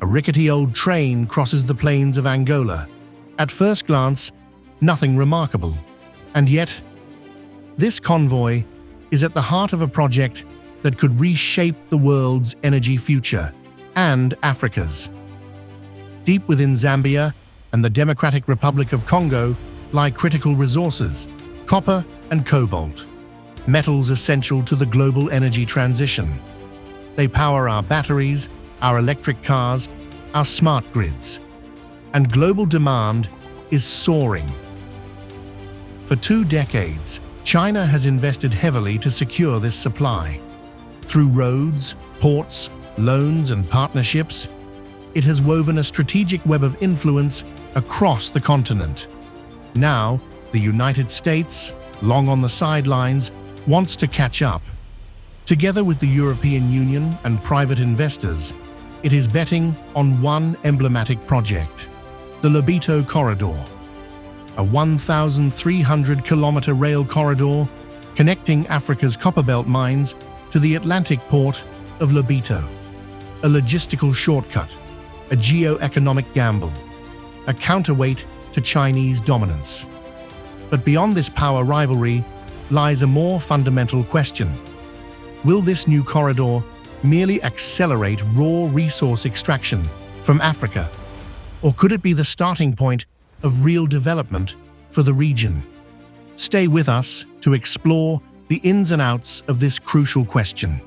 A rickety old train crosses the plains of Angola. At first glance, nothing remarkable. And yet, this convoy is at the heart of a project that could reshape the world's energy future and Africa's. Deep within Zambia and the Democratic Republic of Congo lie critical resources, copper and cobalt, metals essential to the global energy transition. They power our batteries, our electric cars, our smart grids. And global demand is soaring. For 2 decades, China has invested heavily to secure this supply. Through roads, ports, loans, and partnerships, it has woven a strategic web of influence across the continent. Now, the United States, long on the sidelines, wants to catch up. Together with the European Union and private investors, it is betting on one emblematic project, the Lobito Corridor, a 1,300-kilometer rail corridor connecting Africa's copperbelt mines to the Atlantic port of Lobito. A logistical shortcut, a geo-economic gamble, a counterweight to Chinese dominance. But beyond this power rivalry lies a more fundamental question. Will this new corridor merely accelerate raw resource extraction from Africa? Or could it be the starting point of real development for the region? Stay with us to explore the ins and outs of this crucial question.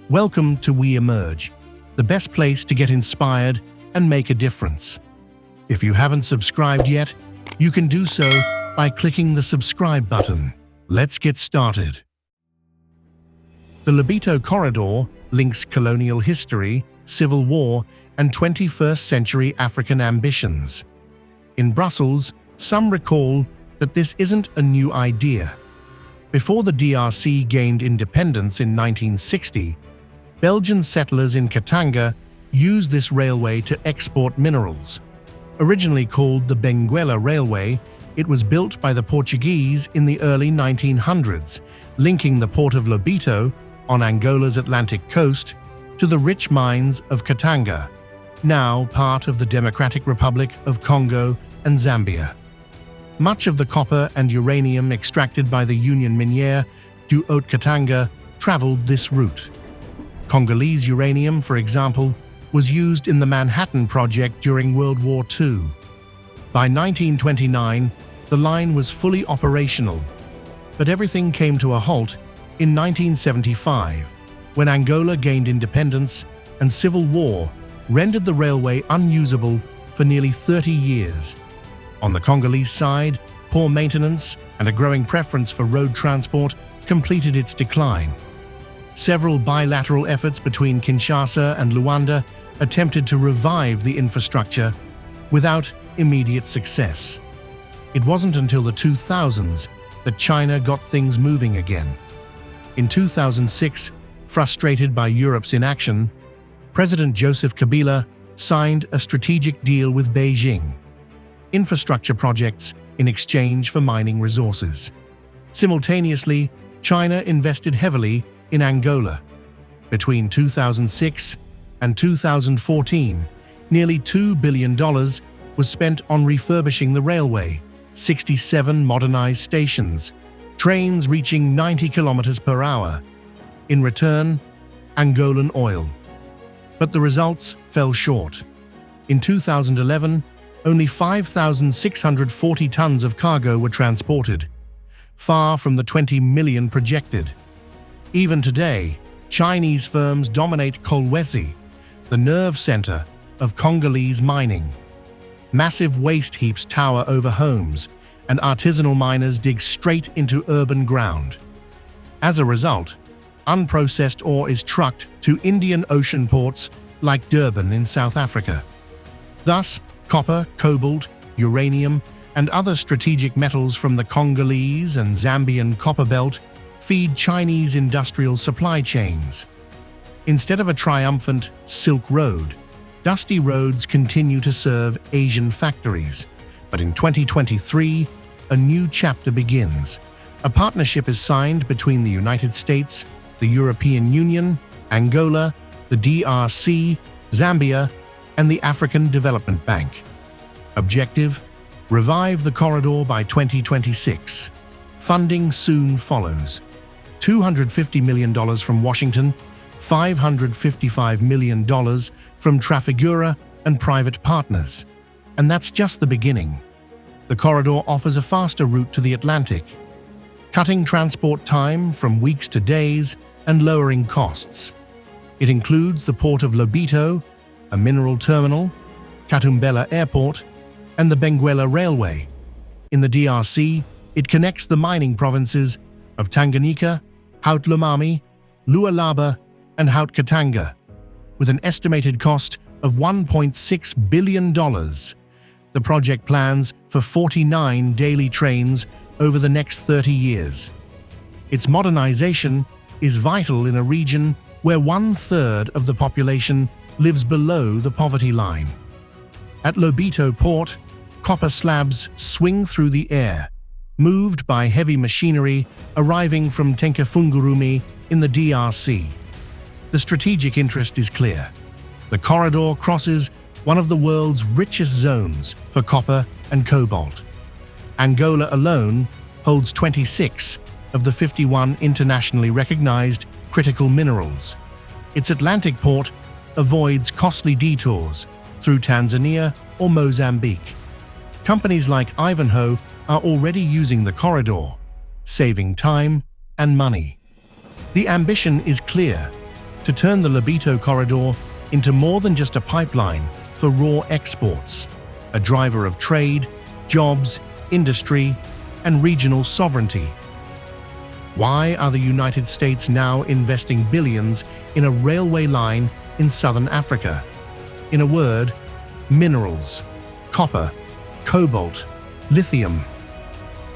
Welcome to We Emerge, the best place to get inspired and make a difference. If you haven't subscribed yet, you can do so by clicking the subscribe button. Let's get started. The Lobito Corridor links colonial history, civil war, and 21st century African ambitions. In Brussels, some recall that this isn't a new idea. Before the DRC gained independence in 1960, Belgian settlers in Katanga used this railway to export minerals. Originally called the Benguela Railway, it was built by the Portuguese in the early 1900s, linking the port of Lobito on Angola's Atlantic coast to the rich mines of Katanga, now part of the Democratic Republic of Congo and Zambia. Much of the copper and uranium extracted by the Union Minière du Haut-Katanga traveled this route. Congolese uranium, for example, was used in the Manhattan Project during World War II. By 1929, the line was fully operational, but everything came to a halt in 1975, when Angola gained independence and civil war rendered the railway unusable for nearly 30 years. On the Congolese side, poor maintenance and a growing preference for road transport completed its decline. Several bilateral efforts between Kinshasa and Luanda attempted to revive the infrastructure without immediate success. It wasn't until the 2000s that China got things moving again. In 2006, frustrated by Europe's inaction, President Joseph Kabila signed a strategic deal with Beijing, infrastructure projects in exchange for mining resources. Simultaneously, China invested heavily in Angola. Between 2006 and 2014, nearly $2 billion was spent on refurbishing the railway, 67 modernized stations, trains reaching 90 kilometers per hour. In return, Angolan oil. But the results fell short. In 2011, only 5,640 tons of cargo were transported, far from the 20 million projected. Even today, Chinese firms dominate Kolwezi, the nerve center of Congolese mining. Massive waste heaps tower over homes, and artisanal miners dig straight into urban ground. As a result, unprocessed ore is trucked to Indian Ocean ports like Durban in South Africa. Thus, copper, cobalt, uranium, and other strategic metals from the Congolese and Zambian copper belt feed Chinese industrial supply chains. Instead of a triumphant Silk Road, dusty roads continue to serve Asian factories. But in 2023, a new chapter begins. A partnership is signed between the United States, the European Union, Angola, the DRC, Zambia, and the African Development Bank. Objective: revive the corridor by 2026. Funding soon follows. $250 million from Washington, $555 million from Trafigura and private partners. And that's just the beginning. The corridor offers a faster route to the Atlantic, cutting transport time from weeks to days and lowering costs. It includes the port of Lobito, a mineral terminal, Katumbela Airport, and the Benguela Railway. In the DRC, it connects the mining provinces of Tanganyika, Haut-Lomami, Lualaba, and Haut-Katanga, with an estimated cost of $1.6 billion. The project plans for 49 daily trains over the next 30 years. Its modernization is vital in a region where 1/3 of the population lives below the poverty line. At Lobito Port, copper slabs swing through the air, moved by heavy machinery arriving from Tenkefungurumi in the DRC. The strategic interest is clear. The corridor crosses one of the world's richest zones for copper and cobalt. Angola alone holds 26 of the 51 internationally recognized critical minerals. Its Atlantic port avoids costly detours through Tanzania or Mozambique. Companies like Ivanhoe are already using the corridor, saving time and money. The ambition is clear: to turn the Lobito corridor into more than just a pipeline for raw exports, a driver of trade, jobs, industry, and regional sovereignty. Why are the United States now investing billions in a railway line in southern Africa? In a word, minerals, copper, cobalt, lithium.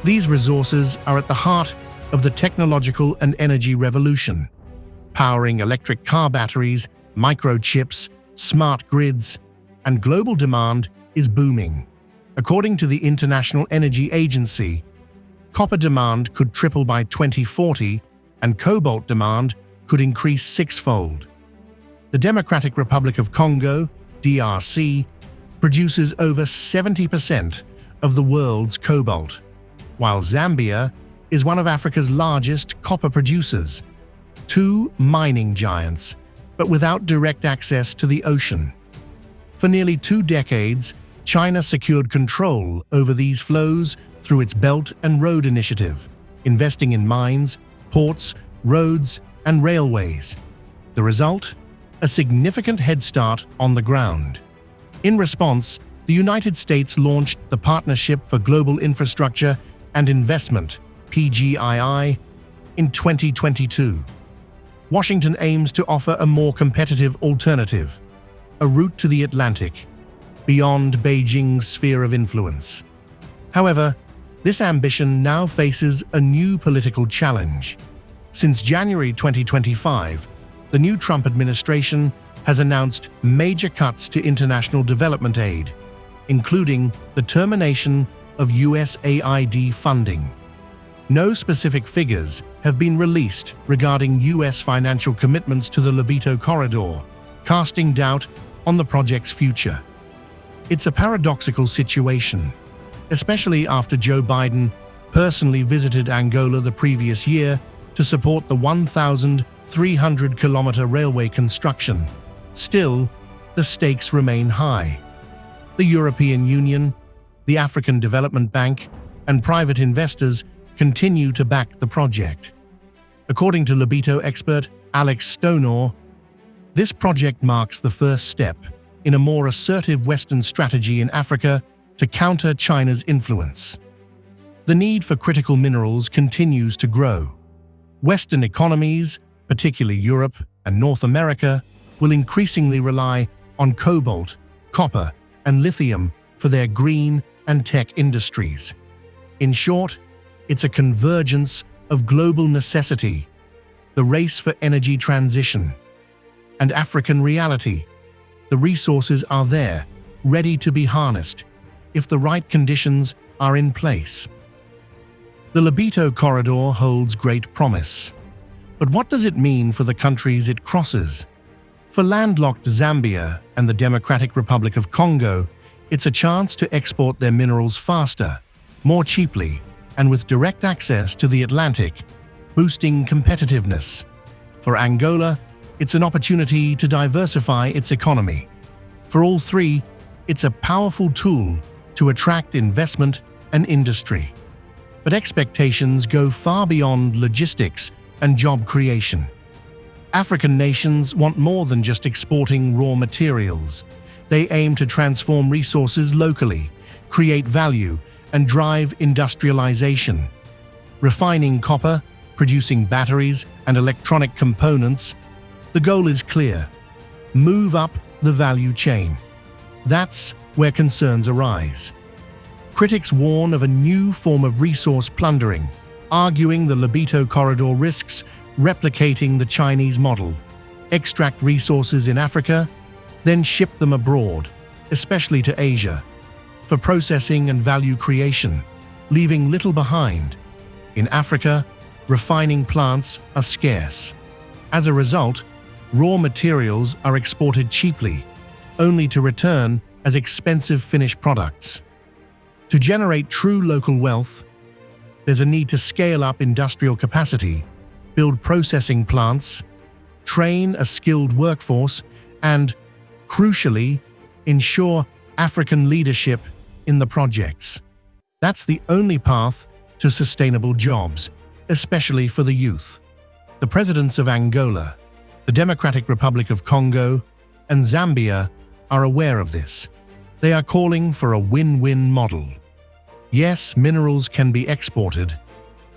These resources are at the heart of the technological and energy revolution, powering electric car batteries, microchips, smart grids, and global demand is booming. According to the International Energy Agency, copper demand could triple by 2040 and cobalt demand could increase sixfold. The Democratic Republic of Congo, DRC, produces over 70% of the world's cobalt, while Zambia is one of Africa's largest copper producers. Two mining giants, but without direct access to the ocean. For nearly 2 decades, China secured control over these flows through its Belt and Road Initiative, investing in mines, ports, roads, and railways. The result? A significant head start on the ground. In response, the United States launched the Partnership for Global Infrastructure and Investment, PGII, in 2022. Washington aims to offer a more competitive alternative, a route to the Atlantic, beyond Beijing's sphere of influence. However, this ambition now faces a new political challenge. Since January 2025, the new Trump administration has announced major cuts to international development aid, including the termination of USAID funding. No specific figures have been released regarding U.S. financial commitments to the Lobito corridor, casting doubt on the project's future. It's a paradoxical situation, especially after Joe Biden personally visited Angola the previous year to support the 1,300-kilometer railway construction. Still, the stakes remain high. The European Union, the African Development Bank, and private investors continue to back the project. According to Lobito expert Alex Stonor, this project marks the first step in a more assertive Western strategy in Africa to counter China's influence. The need for critical minerals continues to grow. Western economies, particularly Europe and North America, will increasingly rely on cobalt, copper, and lithium for their green and tech industries. In short, it's a convergence of global necessity, the race for energy transition, and African reality. The resources are there, ready to be harnessed, if the right conditions are in place. The Lobito corridor holds great promise. But what does it mean for the countries it crosses? For For landlocked Zambia and the Democratic Republic of Congo, it's a chance to export their minerals faster, more cheaply, and with direct access to the Atlantic, boosting competitiveness. For Angola, it's an opportunity to diversify its economy. For all three, it's a powerful tool to attract investment and industry. But expectations go far beyond logistics and job creation. African nations want more than just exporting raw materials. They aim to transform resources locally, create value, and drive industrialization. Refining copper, producing batteries and electronic components, the goal is clear: move up the value chain. That's where concerns arise. Critics warn of a new form of resource plundering, arguing the Lobito Corridor risks replicating the Chinese model: extract resources in Africa, then ship them abroad, especially to Asia, for processing and value creation, leaving little behind. In Africa, refining plants are scarce. As a result, raw materials are exported cheaply, only to return as expensive finished products. To generate true local wealth, there's a need to scale up industrial capacity, build processing plants, train a skilled workforce, and, crucially, ensure African leadership in the projects. That's the only path to sustainable jobs, especially for the youth. The presidents of Angola, the Democratic Republic of Congo, and Zambia are aware of this. They are calling for a win-win model. Yes, minerals can be exported,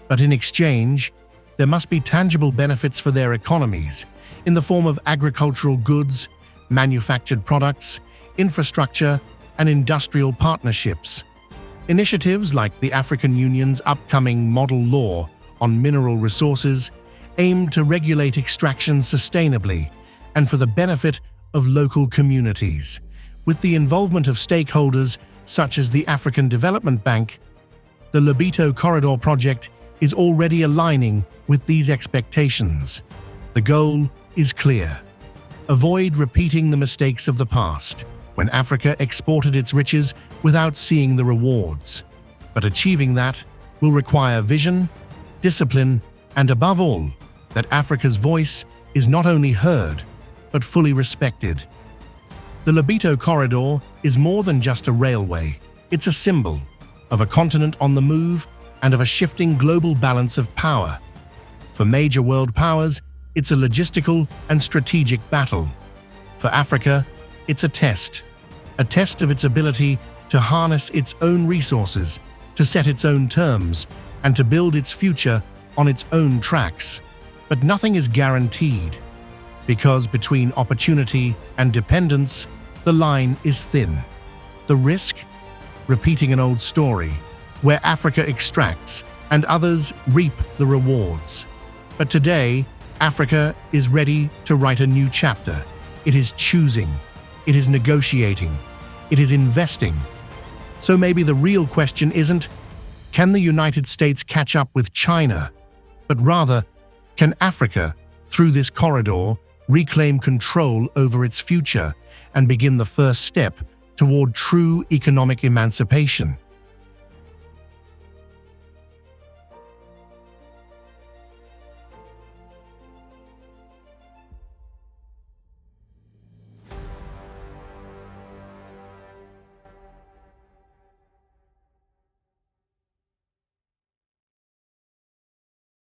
but in exchange, there must be tangible benefits for their economies in the form of agricultural goods, manufactured products, infrastructure, and industrial partnerships. Initiatives like the African Union's upcoming model law on mineral resources aim to regulate extraction sustainably and for the benefit of local communities. With the involvement of stakeholders such as the African Development Bank, the Lobito Corridor project is already aligning with these expectations. The goal is clear: avoid repeating the mistakes of the past, when Africa exported its riches without seeing the rewards. But achieving that will require vision, discipline, and above all, that Africa's voice is not only heard, but fully respected. The Lobito Corridor is more than just a railway. It's a symbol of a continent on the move and of a shifting global balance of power. For major world powers, it's a logistical and strategic battle. For Africa, it's a test of its ability to harness its own resources, to set its own terms, and to build its future on its own tracks. But nothing is guaranteed, because between opportunity and dependence, the line is thin. The risk? Repeating an old story, where Africa extracts and others reap the rewards. But today, Africa is ready to write a new chapter. It is choosing, it is negotiating, it is investing. So maybe the real question isn't, can the United States catch up with China? But rather, can Africa, through this corridor, reclaim control over its future and begin the first step toward true economic emancipation?